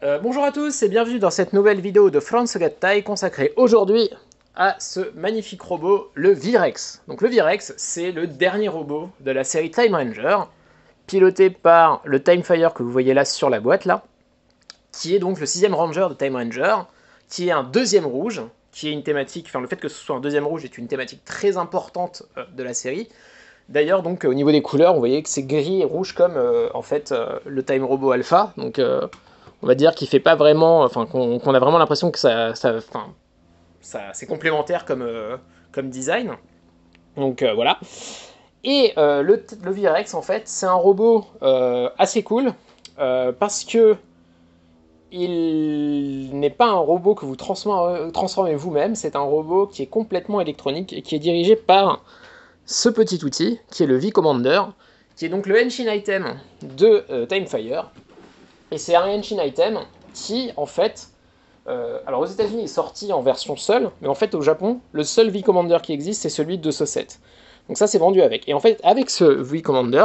Bonjour à tous et bienvenue dans cette nouvelle vidéo de France Gattai consacrée aujourd'hui à ce magnifique robot, le Virex. Donc le Virex, c'est le dernier robot de la série Time Ranger, piloté par le Timefire que vous voyez là sur la boîte là, qui est donc le 6e Ranger de Time Ranger, qui est un deuxième rouge, qui est une thématique, enfin le fait que ce soit un deuxième rouge est une thématique très importante de la série. D'ailleurs, donc au niveau des couleurs, vous voyez que c'est gris et rouge comme en fait le Time Robot Alpha. Donc on va dire qu'il fait pas vraiment, enfin qu'on a vraiment l'impression que c'est complémentaire comme design. Donc voilà. Et le Virex en fait, c'est un robot assez cool parce que il n'est pas un robot que vous transformez vous-même, c'est un robot qui est complètement électronique et qui est dirigé par ce petit outil, qui est le V-Commander, qui est donc le engine item de Timefire. Et c'est un engine item qui, en fait, alors aux États-Unis, il est sorti en version seule, mais en fait, au Japon, le seul V-Commander qui existe, c'est celui de ce set. Donc ça, c'est vendu avec. Et en fait, avec ce V-Commander,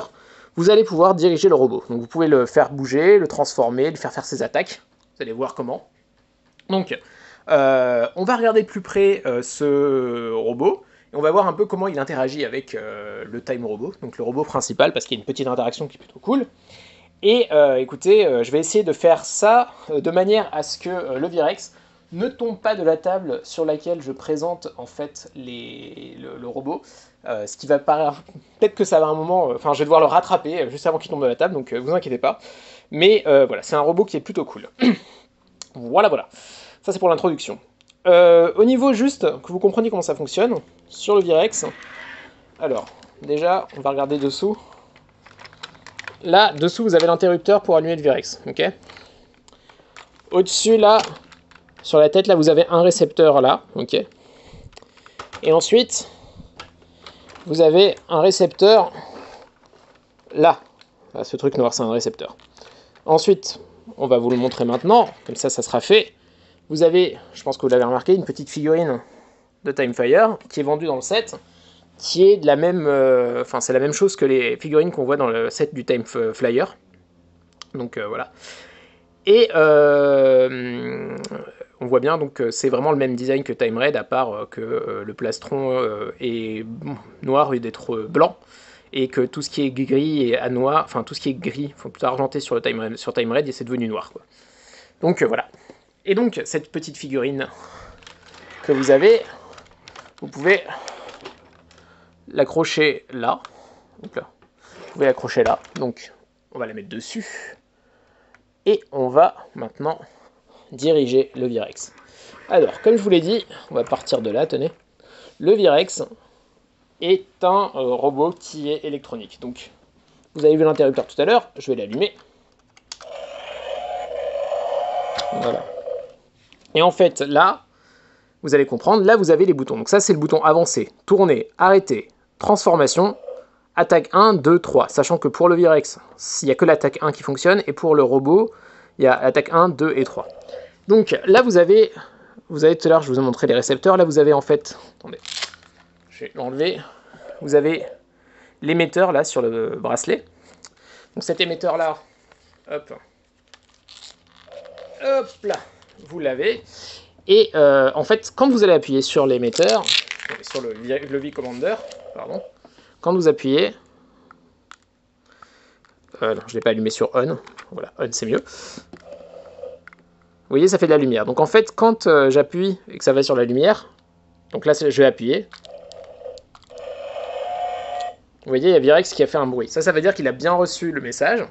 vous allez pouvoir diriger le robot. Donc vous pouvez le faire bouger, le transformer, lui faire ses attaques. Vous allez voir comment. Donc, on va regarder de plus près ce robot. Et on va voir un peu comment il interagit avec le Time Robot, donc le robot principal, parce qu'il y a une petite interaction qui est plutôt cool. Et écoutez, je vais essayer de faire ça de manière à ce que le Virex ne tombe pas de la table sur laquelle je présente en fait le robot. Ce qui va paraître, peut-être que ça va un moment, enfin je vais devoir le rattraper juste avant qu'il tombe de la table, donc vous inquiétez pas. Mais voilà, c'est un robot qui est plutôt cool. Voilà, voilà. Ça c'est pour l'introduction. Au niveau juste, que vous compreniez comment ça fonctionne, sur le Virex, alors, déjà, on va regarder dessous. Là, dessous, vous avez l'interrupteur pour allumer le Virex, ok. Au-dessus, là, sur la tête, là, vous avez un récepteur, là, ok. Et ensuite, vous avez un récepteur, là. Là, ce truc noir, c'est un récepteur. Ensuite, on va vous le montrer maintenant, comme ça sera fait. Vous avez, je pense que vous l'avez remarqué, une petite figurine de Timefire qui est vendue dans le set, qui est de la même, enfin c'est la même chose que les figurines qu'on voit dans le set du Time Flyer. Donc voilà. Et on voit bien donc c'est vraiment le même design que Time Red, à part que le plastron est noir au lieu d'être blanc, et que tout ce qui est gris et à noir, enfin tout ce qui est gris, faut plutôt argenté sur Time Red, et c'est devenu noir quoi. Donc voilà. Et donc cette petite figurine que vous avez, vous pouvez l'accrocher là. Donc là. Vous pouvez l'accrocher là. Donc on va la mettre dessus. Et on va maintenant diriger le Virex. Alors, comme je vous l'ai dit, on va partir de là, tenez. Le Virex est un robot qui est électronique. Donc, vous avez vu l'interrupteur tout à l'heure, je vais l'allumer. Voilà. Et en fait, là, vous allez comprendre, là vous avez les boutons. Donc ça, c'est le bouton avancer, tourner, arrêter, transformation, attaque 1, 2, 3. Sachant que pour le Virex, il n'y a que l'attaque 1 qui fonctionne, et pour le robot, il y a attaque 1, 2 et 3. Donc là, vous avez tout à l'heure, je vous ai montré les récepteurs. Là, vous avez en fait, attendez, je vais l'enlever. Vous avez l'émetteur là sur le bracelet. Donc cet émetteur là, hop là, vous l'avez. Et en fait, quand vous allez appuyer sur l'émetteur, sur le V-Commander, pardon, quand vous appuyez, non, je ne l'ai pas allumé sur On, voilà, On c'est mieux. Vous voyez, ça fait de la lumière. Donc en fait, quand j'appuie et que ça va sur la lumière, donc là je vais appuyer. Vous voyez, il y a Virex qui a fait un bruit. Ça veut dire qu'il a bien reçu le message.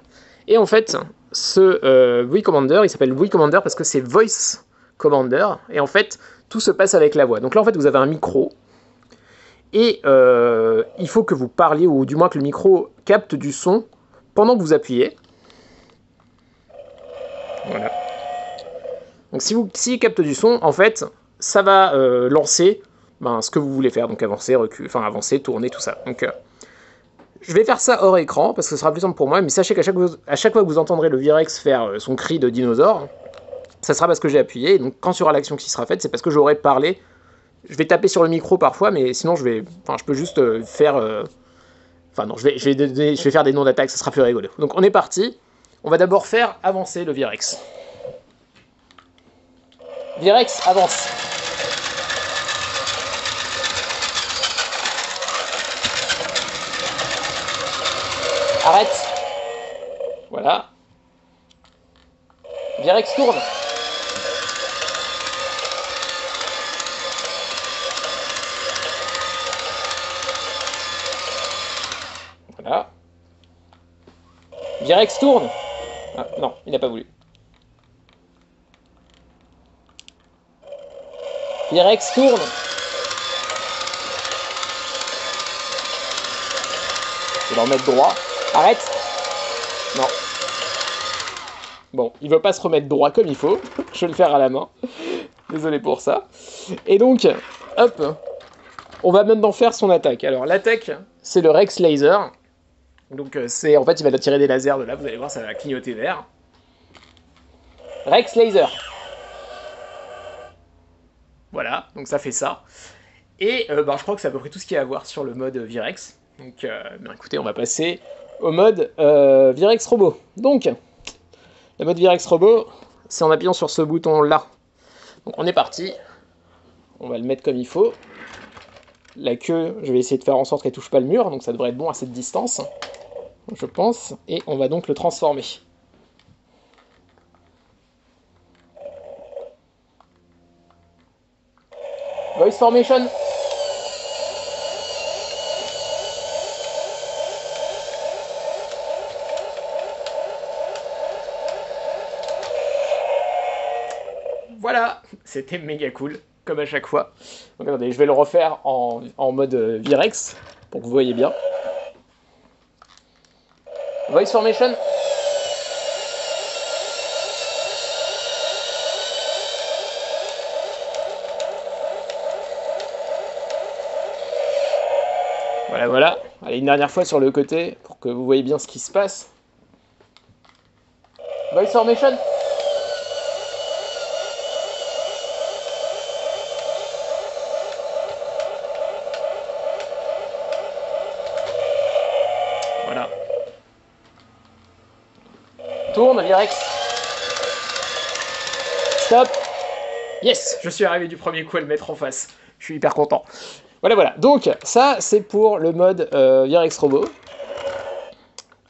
Et en fait, ce V-Commander, il s'appelle V-Commander parce que c'est Voice Commander. Et en fait, tout se passe avec la voix. Donc là, en fait, vous avez un micro. Et il faut que vous parliez, ou du moins que le micro capte du son pendant que vous appuyez. Voilà. Donc s'il capte du son, en fait, ça va lancer ce que vous voulez faire. Donc avancer, reculer, enfin avancer, tourner, tout ça. Donc je vais faire ça hors écran, parce que ce sera plus simple pour moi, mais sachez qu'à chaque fois que vous entendrez le Virex faire son cri de dinosaure, ça sera parce que j'ai appuyé, et donc quand il y aura l'action qui sera faite, c'est parce que j'aurai parlé. Je vais taper sur le micro parfois, mais sinon je peux juste faire... Enfin non, je vais faire des noms d'attaque, ça sera plus rigolo. Donc on est parti, on va d'abord faire avancer le Virex. Virex, avance. Arrête. Voilà. Virex, tourne. Voilà. Virex, tourne. Ah, non, il n'a pas voulu. Virex, tourne. Je vais le remettre droit. Arrête. Non. Bon, il veut pas se remettre droit comme il faut. Je vais le faire à la main. Désolé pour ça. Et donc, hop, on va maintenant faire son attaque. Alors, l'attaque, c'est le Rex Laser. Donc, c'est en fait, il va tirer des lasers de là. Vous allez voir, ça va clignoter vert. Rex Laser. Voilà, donc ça fait ça. Et je crois que c'est à peu près tout ce qu'il y a à voir sur le mode Virex. Donc, écoutez, on va passer au mode Virex Robot. Donc, le mode Virex Robot, c'est en appuyant sur ce bouton-là. Donc, on est parti. On va le mettre comme il faut. La queue, je vais essayer de faire en sorte qu'elle touche pas le mur, donc ça devrait être bon à cette distance, je pense. Et on va donc le transformer. Voice Formation. Voilà, c'était méga cool, comme à chaque fois. Donc attendez, je vais le refaire en mode Virex, pour que vous voyez bien. Voice Formation. Voilà, voilà. Allez, une dernière fois sur le côté, pour que vous voyez bien ce qui se passe. Voice Formation. Voilà. Tourne, Virex. Stop. Yes, je suis arrivé du premier coup à le mettre en face. Je suis hyper content. Voilà, voilà. Donc, ça, c'est pour le mode Virex Robot.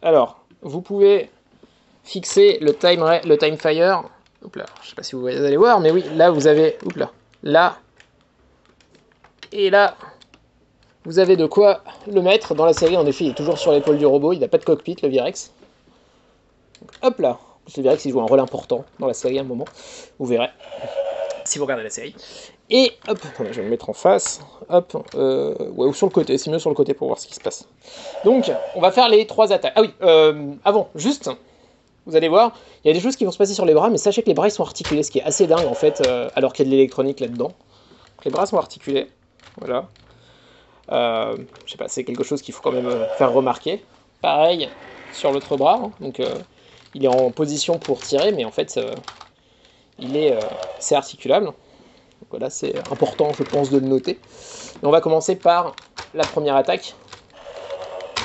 Alors, vous pouvez fixer le time fire. Oups là, je sais pas si vous allez voir, mais oui, là, vous avez... Oups là. Là. Et là, vous avez de quoi le mettre. Dans la série, en effet, il est toujours sur l'épaule du robot. Il n'a pas de cockpit, le Virex. Donc, hop là. Le Virex, il joue un rôle important dans la série à un moment. Vous verrez. Si vous regardez la série. Et hop, je vais me mettre en face. Hop, ouais, ou sur le côté. C'est mieux sur le côté pour voir ce qui se passe. Donc, on va faire les 3 attaques. Ah oui, avant, juste, vous allez voir, il y a des choses qui vont se passer sur les bras, mais sachez que les bras ils sont articulés, ce qui est assez dingue en fait, alors qu'il y a de l'électronique là-dedans. Les bras sont articulés, voilà. Je sais pas, c'est quelque chose qu'il faut quand même faire remarquer. Pareil sur l'autre bras, hein, donc il est en position pour tirer, mais en fait, c'est articulable. Donc voilà, c'est important, je pense, de le noter. Et on va commencer par la première attaque.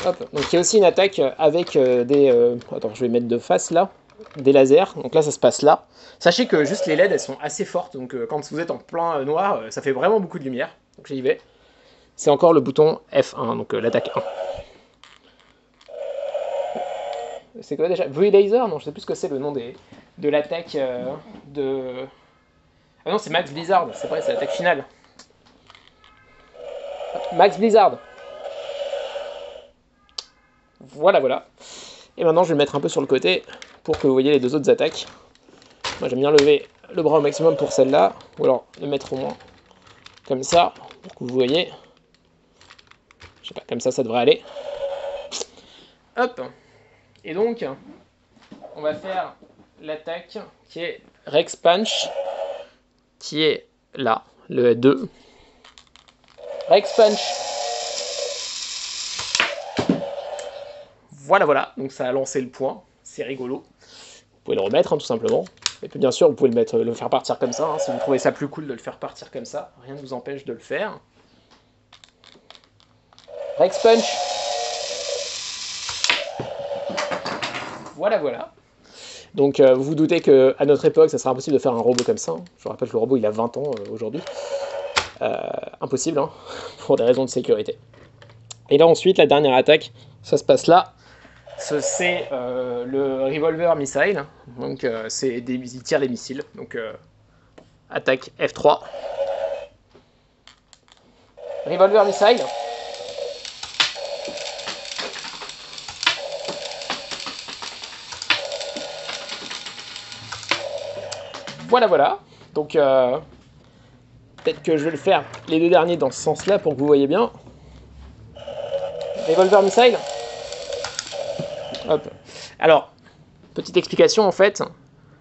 Hop. Donc il y a aussi une attaque avec des... attends, je vais mettre de face là. Des lasers. Donc là, ça se passe là. Sachez que juste les LED, elles sont assez fortes. Donc quand vous êtes en plein noir, ça fait vraiment beaucoup de lumière. Donc j'y vais. C'est encore le bouton F1, donc l'attaque 1. C'est quoi déjà? V-Laser? Non, je sais plus ce que c'est le nom de l'attaque de... Ah non, c'est Max Blizzard. C'est vrai, c'est l'attaque finale. Max Blizzard. Voilà, voilà. Et maintenant, je vais le mettre un peu sur le côté pour que vous voyez les 2 autres attaques. Moi, j'aime bien lever le bras au maximum pour celle-là, ou alors le mettre au moins comme ça, pour que vous voyez. Je sais pas, comme ça devrait aller. Hop. Et donc, on va faire l'attaque qui est Rex Punch, qui est là, le 2. Rex Punch. Voilà, voilà, donc ça a lancé le point, c'est rigolo. Vous pouvez le remettre, hein, tout simplement. Et puis bien sûr, vous pouvez le faire partir comme ça, hein, si vous trouvez ça plus cool de le faire partir comme ça. Rien ne vous empêche de le faire. Rex Punch. Voilà, voilà. Donc vous vous doutez qu'à notre époque, ça sera impossible de faire un robot comme ça. Je vous rappelle que le robot, il a 20 ans aujourd'hui. Impossible, hein, pour des raisons de sécurité. Et là ensuite, la dernière attaque, ça se passe là. C'est le revolver missile. Donc il tire les missiles. Donc attaque F3. Revolver missile. Voilà. Donc peut-être que je vais le faire les deux derniers dans ce sens-là pour que vous voyez bien. Revolver missile. Hop. Alors, petite explication en fait,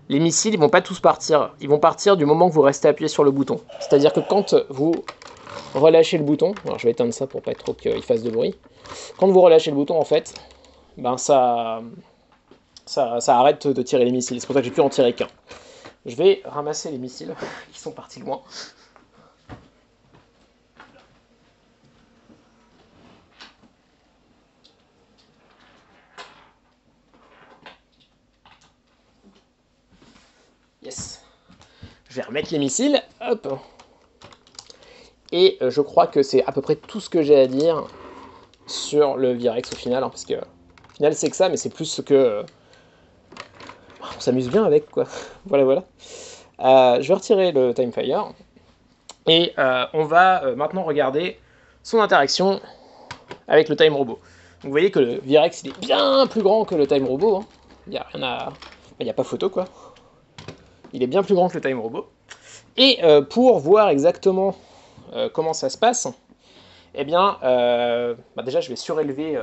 les missiles ils vont pas tous partir. Ils vont partir du moment que vous restez appuyé sur le bouton. C'est-à-dire que quand vous relâchez le bouton, alors je vais éteindre ça pour pas trop qu'il fasse de bruit. Quand vous relâchez le bouton en fait, ben ça arrête de tirer les missiles. C'est pour ça que j'ai pu en tirer qu'un. Je vais ramasser les missiles qui sont partis loin. Yes. Je vais remettre les missiles. Hop. Et je crois que c'est à peu près tout ce que j'ai à dire sur le Virex au final. Hein, parce que au final c'est que ça, mais c'est plus ce que... on s'amuse bien avec, quoi. Voilà. Je vais retirer le Timefire. Et on va maintenant regarder son interaction avec le Time Robot. Donc, vous voyez que le Virex il est bien plus grand que le Time Robot. Hein. Il n'y a rien à... il n'y a pas photo, quoi. Il est bien plus grand que le Time Robot. Et pour voir exactement comment ça se passe, eh bien, déjà je vais surélever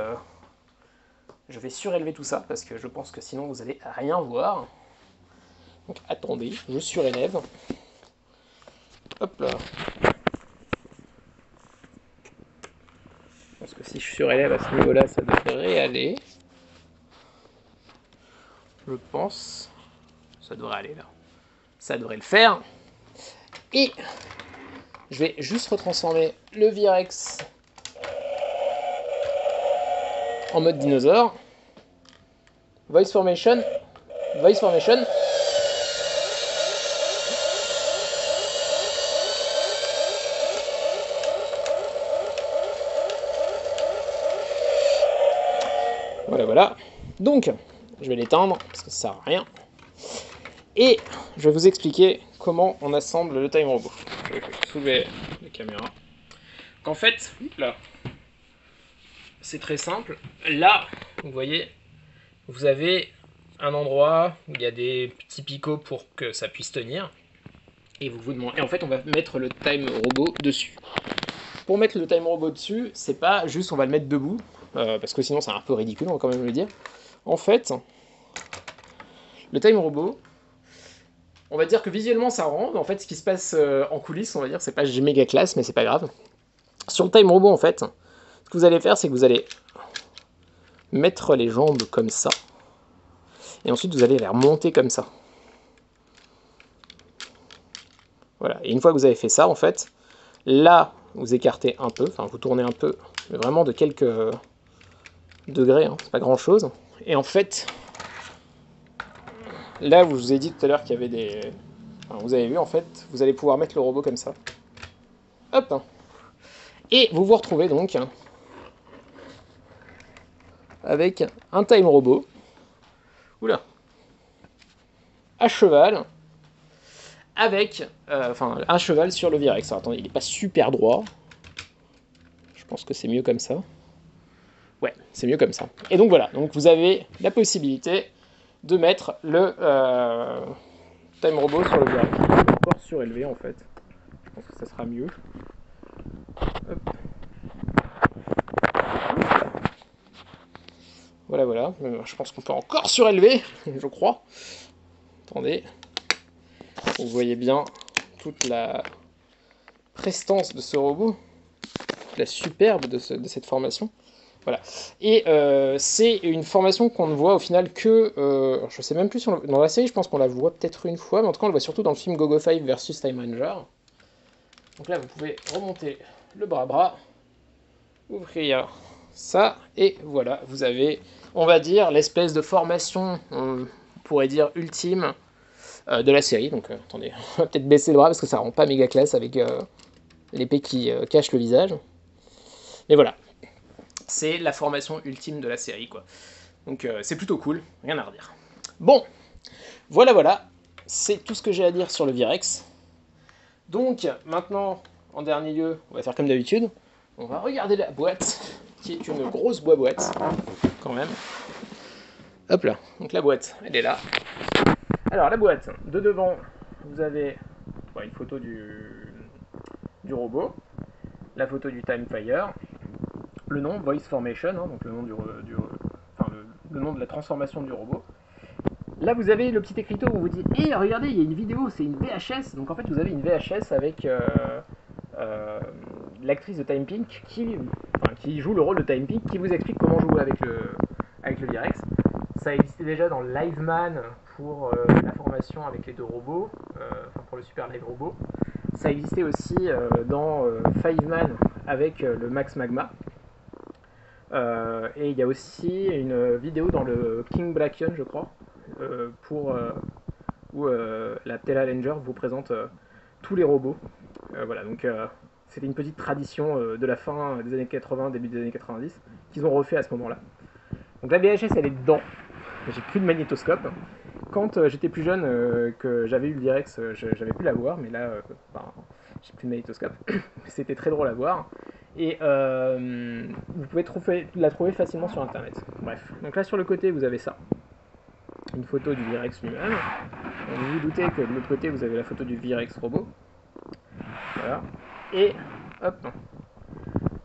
tout ça, parce que je pense que sinon vous allez rien voir. Donc attendez, je surélève. Hop là. Je pense que si je surélève à ce niveau-là, ça devrait aller. Je pense. Ça devrait aller là. Ça devrait le faire. Et je vais juste retransformer le Virex en mode dinosaure. Voice formation. Voilà. Donc, je vais l'éteindre parce que ça sert à rien. Et je vais vous expliquer comment on assemble le Time Robot. Je vais soulever la caméra. En fait, là, c'est très simple. Là, vous voyez, vous avez un endroit où il y a des petits picots pour que ça puisse tenir. Et vous vous demandez. Et en fait, on va mettre le Time Robot dessus. Pour mettre le Time Robot dessus, c'est pas juste on va le mettre debout, parce que sinon c'est un peu ridicule, on va quand même le dire. En fait, le Time Robot, on va dire que visuellement ça rend, mais en fait ce qui se passe en coulisses, on va dire, c'est pas méga classe, mais c'est pas grave. Sur le Time Robot, en fait, ce que vous allez faire, c'est que vous allez mettre les jambes comme ça, et ensuite vous allez les remonter comme ça. Voilà, et une fois que vous avez fait ça, en fait, là, vous écartez un peu, enfin vous tournez un peu, mais vraiment de quelques degrés, hein, c'est pas grand chose. Et en fait, là où je vous ai dit tout à l'heure qu'il y avait des... Enfin, vous avez vu, en fait, vous allez pouvoir mettre le robot comme ça. Hop. Et vous vous retrouvez donc avec un Time Robot. Oula. À cheval. Avec un cheval sur le Virex. Alors, attendez, il n'est pas super droit. Je pense que c'est mieux comme ça. Ouais, c'est mieux comme ça. Et donc voilà, donc vous avez la possibilité de mettre le Time Robot sur le Virex. Je vais encore surélever en fait. Je pense que ça sera mieux. Hop. Voilà. Je pense qu'on peut encore surélever, je crois. Attendez. Vous voyez bien toute la prestance de ce robot, la superbe de cette formation. Voilà. Et c'est une formation qu'on ne voit au final que... je sais même plus, dans la série, je pense qu'on la voit peut-être une fois, mais en tout cas, on la voit surtout dans le film GoGo 5 versus Time Ranger. Donc là, vous pouvez remonter le bras, ouvrir ça, et voilà, vous avez, on va dire, l'espèce de formation pourrait dire ultime de la série. Donc attendez, on va peut-être baisser le bras parce que ça rend pas méga classe avec l'épée qui cache le visage. Mais voilà, c'est la formation ultime de la série, quoi. Donc c'est plutôt cool, rien à redire. Bon, voilà, c'est tout ce que j'ai à dire sur le Virex. Donc maintenant, en dernier lieu, on va faire comme d'habitude, on va regarder la boîte, qui est une grosse boîte, quand même. Hop là, donc la boîte, elle est là. Alors la boîte, de devant, vous avez une photo du robot, la photo du Timefire, le nom, Voice Formation, hein, donc le nom le nom de la transformation du robot. Là, vous avez le petit écriteau où vous dites « Hé, regardez, il y a une vidéo, c'est une VHS ». Donc en fait, vous avez une VHS avec l'actrice de Time Pink qui joue le rôle de Time Pink, qui vous explique comment jouer avec le Virex. Ça existait déjà dans Liveman pour la formation avec les deux robots, pour le Super Live Robot. Ça existait aussi dans Fiveman avec le Max Magma. Et il y a aussi une vidéo dans le King Blacken, je crois, où la Telalanger vous présente tous les robots. Voilà, donc c'était une petite tradition de la fin des années 80, début des années 90, qu'ils ont refait à ce moment-là. Donc la VHS, elle est dedans. J'ai plus de magnétoscope. Quand j'étais plus jeune, que j'avais eu le Virex, j'avais pu la voir, mais là, j'ai plus de magnétoscope. C'était très drôle à voir. Et vous pouvez la trouver facilement sur internet. Bref, donc là sur le côté vous avez ça, une photo du Virex lui-même. Vous vous doutez que de l'autre côté vous avez la photo du Virex robot. Voilà. Et hop,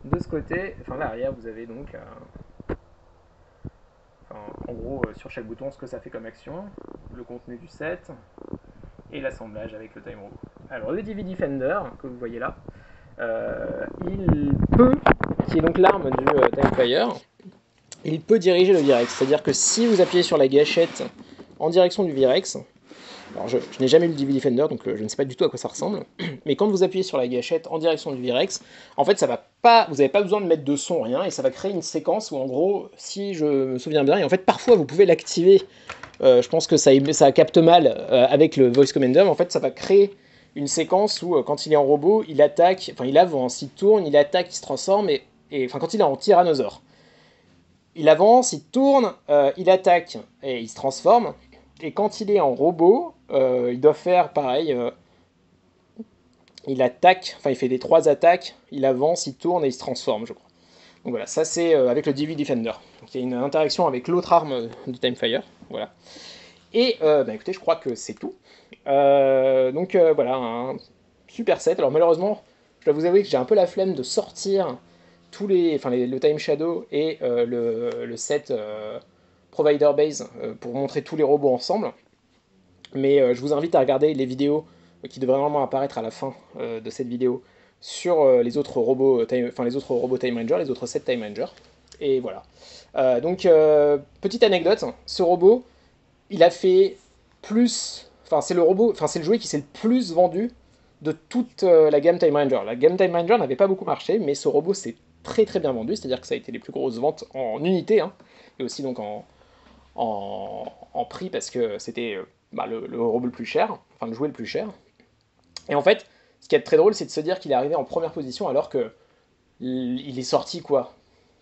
de ce côté, enfin là arrière vous avez donc en gros sur chaque bouton ce que ça fait comme action, le contenu du set et l'assemblage avec le Time Robot. Alors le DV Defender que vous voyez là, il peut, qui est donc l'arme du Timefire, il peut diriger le Virex. C'est-à-dire que si vous appuyez sur la gâchette en direction du Virex, alors je n'ai jamais eu le DV Defender, donc je ne sais pas du tout à quoi ça ressemble, mais quand vous appuyez sur la gâchette en direction du Virex, en fait, ça va pas, vous n'avez pas besoin de mettre de son, rien, et ça va créer une séquence où, en gros, si je me souviens bien, et en fait, parfois, vous pouvez l'activer, je pense que ça capte mal avec le Voice Commander, mais en fait, ça va créer une séquence où, quand il est en robot, il attaque, enfin, il avance, il tourne, il attaque, il se transforme, quand il est en tyrannosaure, il avance, il tourne, il attaque, et il se transforme, et quand il est en robot, il doit faire pareil, il attaque, enfin il fait les 3 attaques, il avance, il tourne et il se transforme, je crois. Donc voilà, ça c'est avec le DV Defender. Donc il y a une interaction avec l'autre arme de Timefire, voilà. Et écoutez, je crois que c'est tout. Voilà, un super set. Alors malheureusement, je dois vous avouer que j'ai un peu la flemme de sortir le Time Shadow et le set Provider Base pour montrer tous les robots ensemble. Mais je vous invite à regarder les vidéos qui devraient vraiment apparaître à la fin de cette vidéo sur les autres robots Time Ranger, les autres 7 Time Ranger. Et voilà. Petite anecdote, ce robot, il a fait plus... c'est le jouet qui s'est le plus vendu de toute la gamme Time Ranger. La gamme Time Ranger n'avait pas beaucoup marché, mais ce robot s'est très très bien vendu, c'est-à-dire que ça a été les plus grosses ventes en unité, hein, et aussi donc en prix, parce que c'était le robot le plus cher, enfin le jouet le plus cher. Et en fait, ce qui est très drôle, c'est de se dire qu'il est arrivé en première position alors que il est sorti quoi,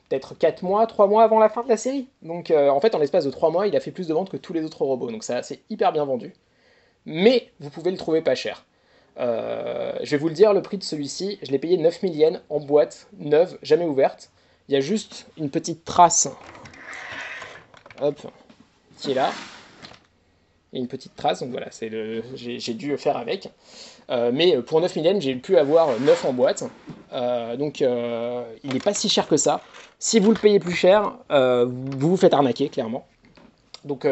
peut-être 4 mois, 3 mois avant la fin de la série. Donc en fait, en l'espace de 3 mois, il a fait plus de ventes que tous les autres robots. Donc ça, c'est hyper bien vendu. Mais vous pouvez le trouver pas cher. Je vais vous le dire, le prix de celui-ci, je l'ai payé 9000 yens en boîte, neuve, jamais ouverte. Il y a juste une petite trace, hop, qui est là. Il y a une petite trace, donc voilà, j'ai dû faire avec. Mais pour 9000 yens, j'ai pu avoir 9 en boîte. Il n'est pas si cher que ça. Si vous le payez plus cher, vous vous faites arnaquer, clairement. Donc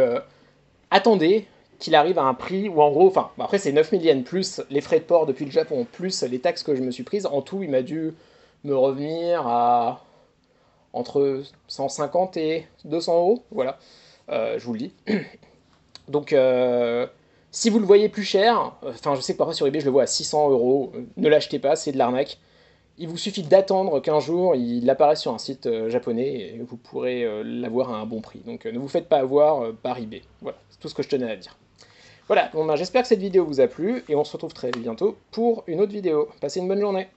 attendez qu'il arrive à un prix où en gros, après c'est 9000 yens plus les frais de port depuis le Japon, plus les taxes que je me suis prises. En tout, il m'a dû me revenir à entre 150 et 200 euros. Voilà, je vous le dis. Donc, si vous le voyez plus cher, je sais que parfois sur eBay je le vois à 600 euros, ne l'achetez pas, c'est de l'arnaque. Il vous suffit d'attendre qu'un jour il apparaisse sur un site japonais et vous pourrez l'avoir à un bon prix. Donc ne vous faites pas avoir par eBay. Voilà, c'est tout ce que je tenais à dire. Voilà, bon, ben, j'espère que cette vidéo vous a plu et on se retrouve très bientôt pour une autre vidéo. Passez une bonne journée.